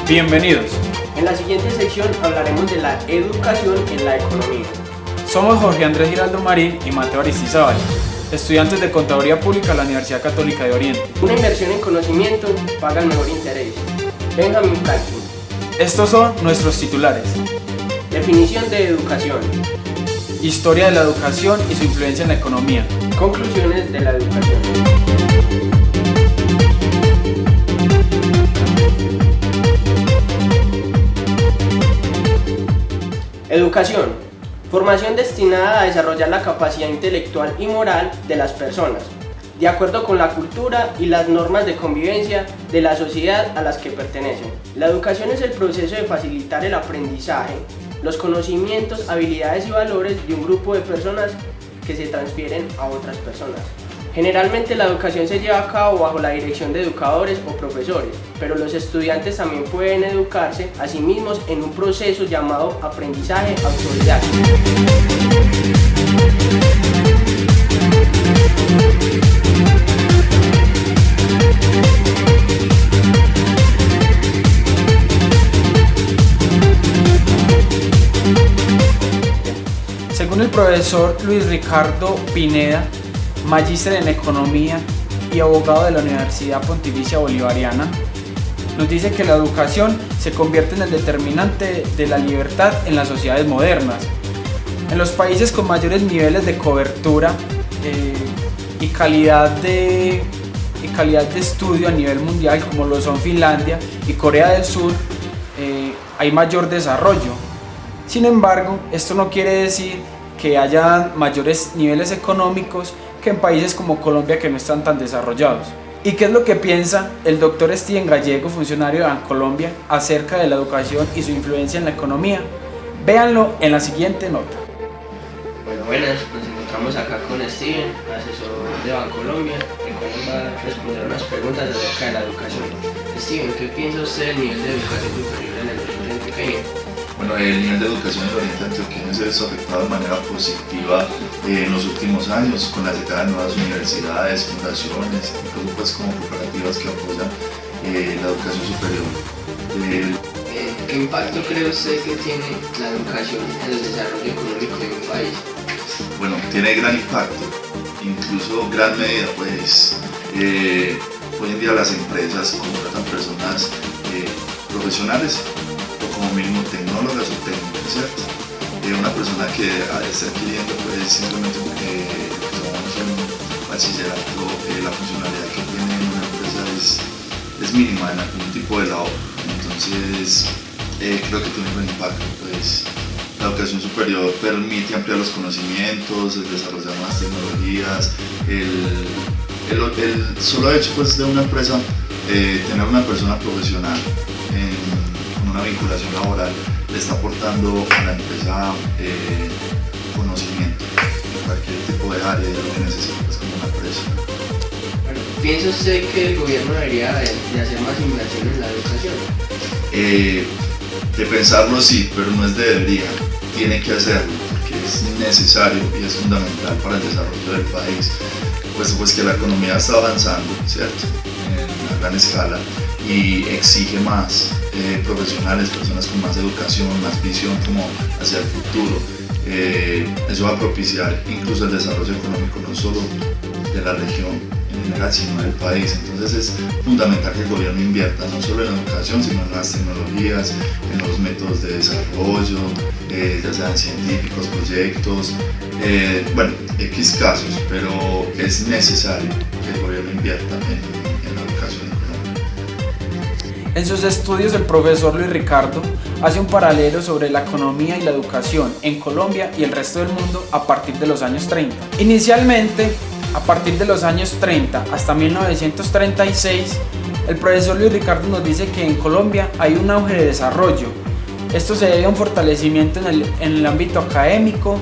Bienvenidos. En la siguiente sección hablaremos de la educación en la economía. Somos Jorge Andrés Giraldo Marín y Mateo Aristizábal, estudiantes de Contaduría Pública de la Universidad Católica de Oriente. Una inversión en conocimiento paga el mejor interés. Benjamin Franklin. Estos son nuestros titulares. Definición de educación. Historia de la educación y su influencia en la economía. Conclusiones de la educación. Educación. Formación destinada a desarrollar la capacidad intelectual y moral de las personas, de acuerdo con la cultura y las normas de convivencia de la sociedad a las que pertenecen. La educación es el proceso de facilitar el aprendizaje, los conocimientos, habilidades y valores de un grupo de personas que se transfieren a otras personas. Generalmente la educación se lleva a cabo bajo la dirección de educadores o profesores, pero los estudiantes también pueden educarse a sí mismos en un proceso llamado aprendizaje autodidacta. Según el profesor Luis Ricardo Pineda, magíster en Economía y abogado de la Universidad Pontificia Bolivariana, nos dice que la educación se convierte en el determinante de la libertad en las sociedades modernas. En los países con mayores niveles de cobertura y calidad de estudio a nivel mundial, como lo son Finlandia y Corea del Sur, hay mayor desarrollo. Sin embargo, esto no quiere decir que haya mayores niveles económicos que en países como Colombia, que no están tan desarrollados. ¿Y qué es lo que piensa el doctor Steven Gallego, funcionario de Bancolombia, acerca de la educación y su influencia en la economía? Véanlo en la siguiente nota. Bueno, buenas, nos encontramos acá con Steven, asesor de Bancolombia, el cual nos va a responder unas preguntas acerca de la educación. Steven, ¿qué piensa usted del nivel de educación superior en el Oriente Antioqueño? Bueno, el nivel de educación en el Oriente Antioqueño se ha visto afectado de manera positiva en los últimos años con la llegada de nuevas universidades, fundaciones, incluso pues como cooperativas que apoyan la educación superior. ¿Qué impacto cree usted que tiene la educación en el desarrollo económico de un país? Bueno, tiene gran impacto, incluso gran medida, pues hoy en día las empresas contratan personas profesionales o como mínimo tecnólogas o técnicas, ¿cierto? Una persona que está adquiriendo pues simplemente porque somos un bachillerato, la funcionalidad que tiene una empresa es mínima en algún tipo de labor. Entonces creo que tiene un buen impacto, pues la educación superior permite ampliar los conocimientos, el desarrollar nuevas tecnologías, el solo hecho pues de una empresa tener una persona profesional con una vinculación laboral le está aportando a la empresa conocimiento en cualquier tipo de área de lo que necesita pues, como una empresa. Bueno, ¿piensa usted que el gobierno debería de hacer más inversión en la educación? De pensarlo sí, pero no es de debería, tiene que hacerlo porque es necesario y es fundamental para el desarrollo del país, pues que la economía está avanzando, ¿cierto? En una gran escala y exige más profesionales, personas con más educación, más visión como hacia el futuro. Eso va a propiciar incluso el desarrollo económico no solo de la región en general, sino del país. Entonces es fundamental que el gobierno invierta no solo en la educación, sino en las tecnologías, en los métodos de desarrollo, ya sean científicos, proyectos, bueno, X casos, pero es necesario que el gobierno invierta en la educación económica. En sus estudios, el profesor Luis Ricardo hace un paralelo sobre la economía y la educación en Colombia y el resto del mundo a partir de los años 30. Inicialmente, a partir de los años 30 hasta 1936, el profesor Luis Ricardo nos dice que en Colombia hay un auge de desarrollo. Esto se debe a un fortalecimiento en el ámbito académico,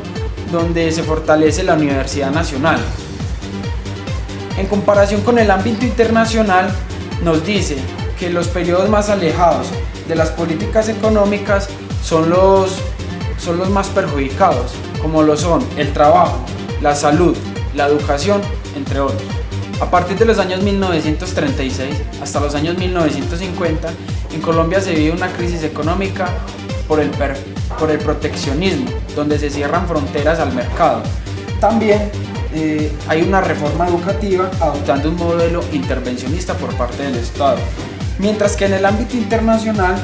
donde se fortalece la Universidad Nacional. En comparación con el ámbito internacional, nos dice que los periodos más alejados de las políticas económicas son los más perjudicados, como lo son el trabajo, la salud, la educación, entre otros. A partir de los años 1936 hasta los años 1950, en Colombia se vive una crisis económica por el proteccionismo, donde se cierran fronteras al mercado. También hay una reforma educativa adoptando un modelo intervencionista por parte del Estado, mientras que en el ámbito internacional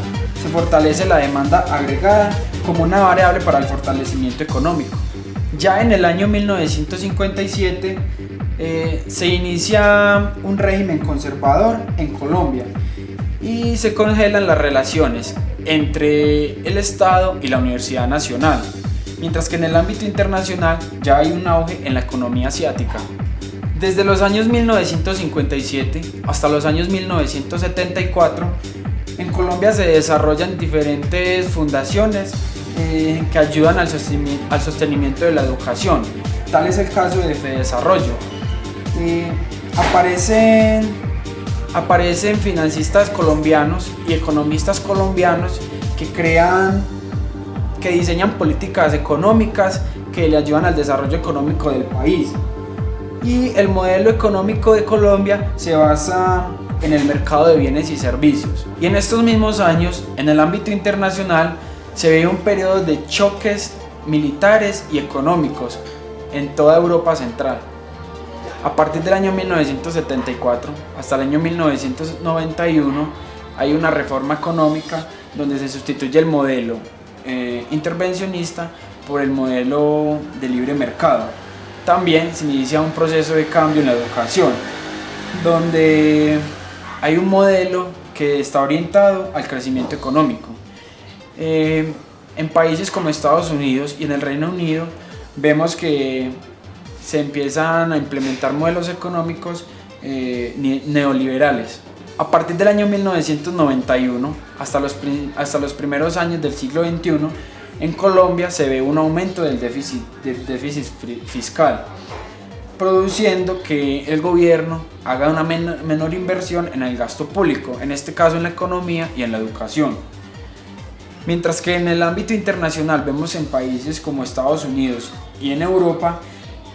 se fortalece la demanda agregada como una variable para el fortalecimiento económico. Ya en el año 1957 se inicia un régimen conservador en Colombia y se congelan las relaciones entre el Estado y la Universidad Nacional, mientras que en el ámbito internacional ya hay un auge en la economía asiática. Desde los años 1957 hasta los años 1974, en Colombia se desarrollan diferentes fundaciones que ayudan al sostenimiento de la educación. Tal es el caso de FEDesarrollo. Aparecen financistas colombianos y economistas colombianos que diseñan políticas económicas que le ayudan al desarrollo económico del país. Y el modelo económico de Colombia se basa en el mercado de bienes y servicios. Y en estos mismos años, en el ámbito internacional, se ve un periodo de choques militares y económicos en toda Europa Central. A partir del año 1974 hasta el año 1991 hay una reforma económica donde se sustituye el modelo intervencionista por el modelo de libre mercado. También se inicia un proceso de cambio en la educación, donde hay un modelo que está orientado al crecimiento económico. En países como Estados Unidos y en el Reino Unido vemos que se empiezan a implementar modelos económicos neoliberales. A partir del año 1991 hasta los primeros años del siglo XXI, en Colombia se ve un aumento del déficit fiscal, produciendo que el gobierno haga una menor inversión en el gasto público, en este caso en la economía y en la educación. Mientras que en el ámbito internacional vemos en países como Estados Unidos y en Europa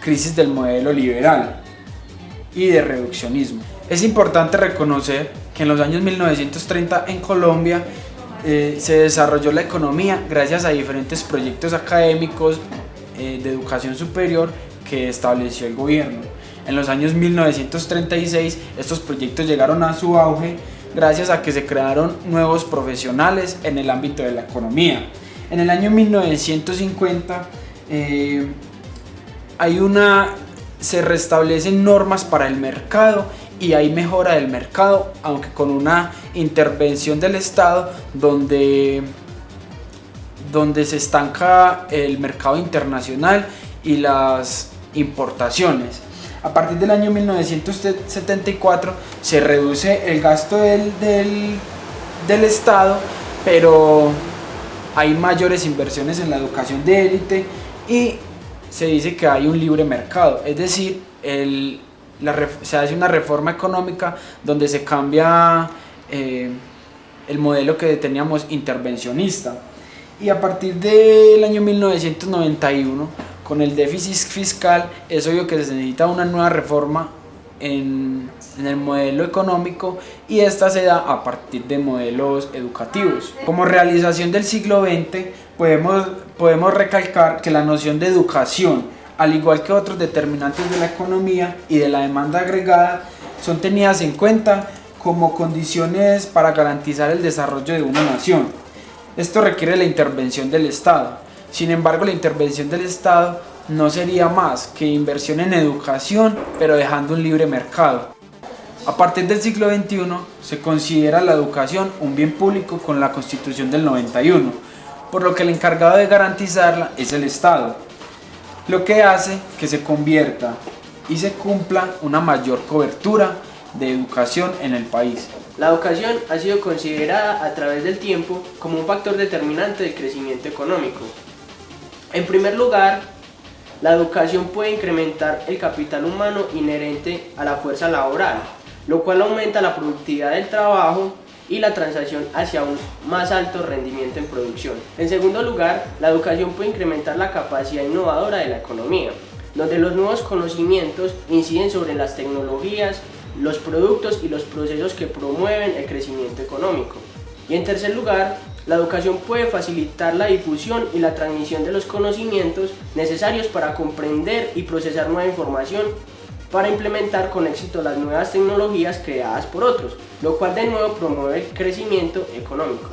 crisis del modelo liberal y de reduccionismo. Es importante reconocer que en los años 1930 en Colombia se desarrolló la economía gracias a diferentes proyectos académicos de educación superior que estableció el gobierno. En los años 1936 estos proyectos llegaron a su auge gracias a que se crearon nuevos profesionales en el ámbito de la economía. En el año 1950 se restablecen normas para el mercado y hay mejora del mercado, aunque con una intervención del Estado donde se estanca el mercado internacional y las importaciones. A partir del año 1974 se reduce el gasto del Estado, pero hay mayores inversiones en la educación de élite y se dice que hay un libre mercado, es decir, se hace una reforma económica donde se cambia el modelo que teníamos intervencionista. Y a partir del año 1991, con el déficit fiscal, es obvio que se necesita una nueva reforma en el modelo económico, y esta se da a partir de modelos educativos. Como realización del siglo XX podemos recalcar que la noción de educación, al igual que otros determinantes de la economía y de la demanda agregada, son tenidas en cuenta como condiciones para garantizar el desarrollo de una nación. Esto requiere la intervención del Estado. Sin embargo, la intervención del Estado no sería más que inversión en educación, pero dejando un libre mercado. A partir del siglo XXI se considera la educación un bien público con la Constitución del 91, por lo que el encargado de garantizarla es el Estado, lo que hace que se convierta y se cumpla una mayor cobertura de educación en el país. La educación ha sido considerada a través del tiempo como un factor determinante del crecimiento económico. En primer lugar, la educación puede incrementar el capital humano inherente a la fuerza laboral, lo cual aumenta la productividad del trabajo y la transición hacia un más alto rendimiento en producción. En segundo lugar, la educación puede incrementar la capacidad innovadora de la economía. donde los nuevos conocimientos inciden sobre las tecnologías, los productos y los procesos que promueven el crecimiento económico. Y en tercer lugar, la educación puede facilitar la difusión y la transmisión de los conocimientos necesarios para comprender y procesar nueva información, para implementar con éxito las nuevas tecnologías creadas por otros, lo cual de nuevo promueve el crecimiento económico.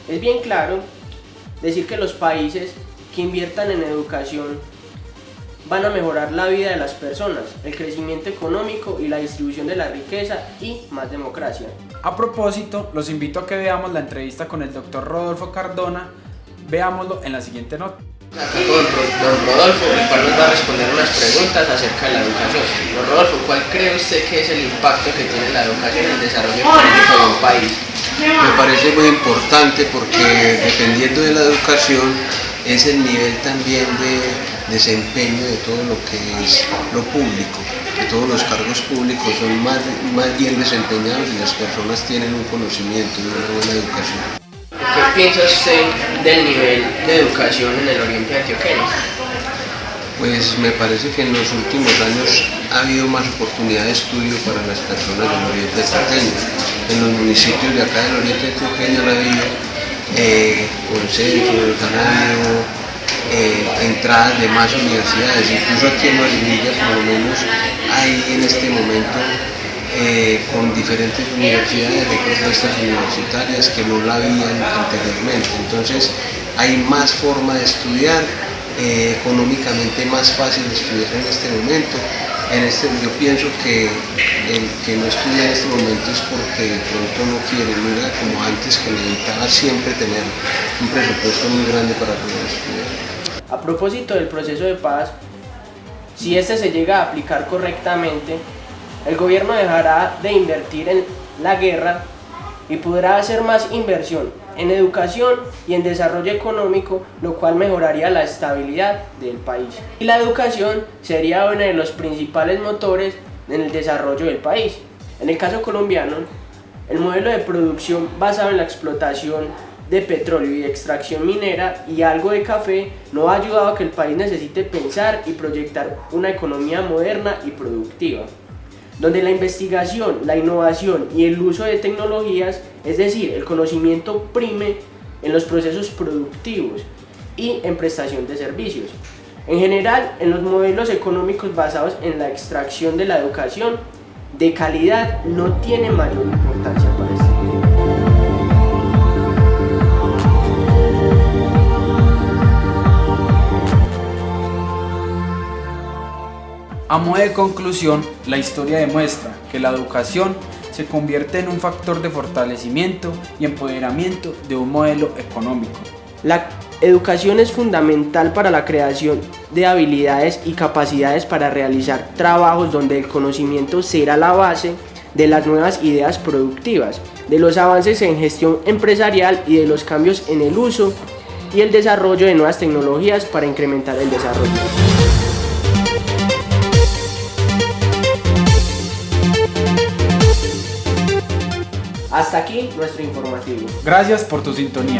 Es bien claro decir que los países que inviertan en educación van a mejorar la vida de las personas, el crecimiento económico y la distribución de la riqueza y más democracia. A propósito, los invito a que veamos la entrevista con el Dr. Rodolfo Cardona. Veámoslo en la siguiente nota. Acá con don Rodolfo, el cual nos va a responder unas preguntas acerca de la educación. Don Rodolfo, ¿cuál cree usted que es el impacto que tiene la educación en el desarrollo económico de un país? Me parece muy importante porque dependiendo de la educación es el nivel también de desempeño de todo lo que es lo público, que todos los cargos públicos son más bien desempeñados y las personas tienen un conocimiento y una buena educación. ¿Qué piensa usted del nivel de educación en el oriente antioqueño? Pues me parece que en los últimos años ha habido más oportunidad de estudio para las personas del oriente antioqueño. En los municipios de acá del oriente antioqueño han habido consensos, han habido entradas de más universidades, incluso aquí en Marinilla por lo menos hay en este momento con diferentes universidades, hay propuestas universitarias que no la habían anteriormente, entonces hay más forma de estudiar, económicamente más fácil de estudiar en este momento. Yo pienso que el que no estudia en este momento es porque de pronto no quiere, no era como antes que necesitaba siempre tener un presupuesto muy grande para poder estudiar. A propósito del proceso de paz, si este se llega a aplicar correctamente, el gobierno dejará de invertir en la guerra y podrá hacer más inversión en educación y en desarrollo económico, lo cual mejoraría la estabilidad del país. Y la educación sería uno de los principales motores en el desarrollo del país. En el caso colombiano, el modelo de producción basado en la explotación de petróleo y extracción minera y algo de café no ha ayudado a que el país necesite pensar y proyectar una economía moderna y productiva, donde la investigación, la innovación y el uso de tecnologías, es decir, el conocimiento prime en los procesos productivos y en prestación de servicios. En general, en los modelos económicos basados en la extracción de la educación de calidad no tiene mayor importancia para este tema. A modo de conclusión, la historia demuestra que la educación se convierte en un factor de fortalecimiento y empoderamiento de un modelo económico. La educación es fundamental para la creación de habilidades y capacidades para realizar trabajos donde el conocimiento será la base de las nuevas ideas productivas, de los avances en gestión empresarial y de los cambios en el uso y el desarrollo de nuevas tecnologías para incrementar el desarrollo. Hasta aquí nuestro informativo. Gracias por tu sintonía.